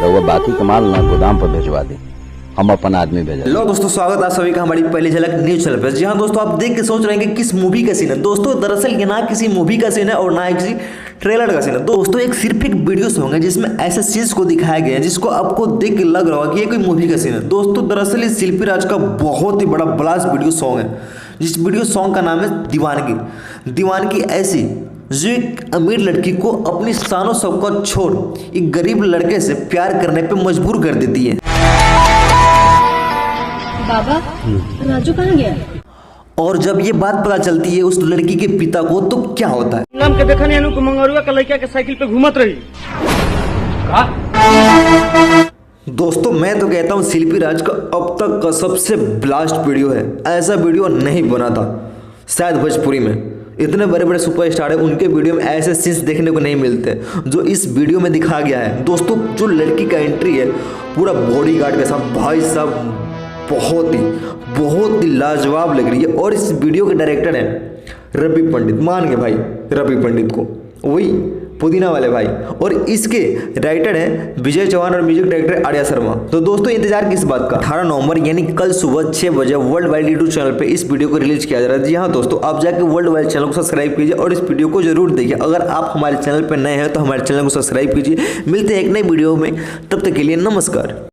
रउआ बाकी कमाल ना गोदाम पर भिजवा दे, हम अपन आदमी भेजा। हेलो दोस्तों, स्वागत है सभी का हमारी पहली झलक न्यूज चैनल पर। जी हाँ दोस्तों, आप देख के सोच रहे हैं कि किस मूवी का सीन है। दोस्तों दरअसल ये ना किसी मूवी का सीन है और ना किसी ट्रेलर का सीन है। दोस्तों एक सिर्फ एक वीडियो सॉन्ग है जिसमें ऐसे सीन्स को दिखाया गया है जिसको आपको देख के लग रहा होगा कि ये कोई मूवी का सीन है। दोस्तों दरअसल इस शिल्पी राज का बहुत ही बड़ा ब्लास्ट वीडियो सॉन्ग है, जिस वीडियो सॉन्ग का नाम है दीवानगी। दीवानगी ऐसी जो एक अमीर लड़की को अपनी शानो शौकत छोड़ एक गरीब लड़के से प्यार करने पे मजबूर कर देती है। बाबा, राजू कहाँ गया? और जब ये बात पता चलती है उस लड़की के पिता को तो क्या होता है। नाम के देखा नहीं को मंगरुआ का लड़का के साइकिल पे घूमत रही। दोस्तों मैं तो कहता हूँ शिल्पी राज का अब तक का सबसे ब्लास्ट वीडियो है। ऐसा वीडियो नहीं बना था शायद भोजपुरी में। इतने बड़े बड़े सुपरस्टार है, उनके वीडियो में ऐसे सीन्स देखने को नहीं मिलते जो इस वीडियो में दिखाया गया है। दोस्तों जो लड़की का एंट्री है पूरा बॉडीगार्ड के साथ, भाई साहब बहुत ही लाजवाब लग रही है। और इस वीडियो के डायरेक्टर हैं रवि पंडित, मान गए भाई रवि पंडित को, वही पुदीना वाले भाई। और इसके राइटर हैं विजय चौहान और म्यूजिक डायरेक्टर आर्या शर्मा। तो दोस्तों इंतजार किस बात का, 18 नवंबर यानी कल सुबह 6 बजे वर्ल्ड वाइड यूट्यूब चैनल पे इस वीडियो को रिलीज किया जा रहा है। जी हाँ दोस्तों, आप जाके वर्ल्ड वाइड चैनल को सब्सक्राइब कीजिए और इस वीडियो को जरूर देखिए। अगर आप हमारे चैनल पर नए हैं तो हमारे चैनल को सब्सक्राइब कीजिए। मिलते हैं एक नई वीडियो में, तब तक के लिए नमस्कार।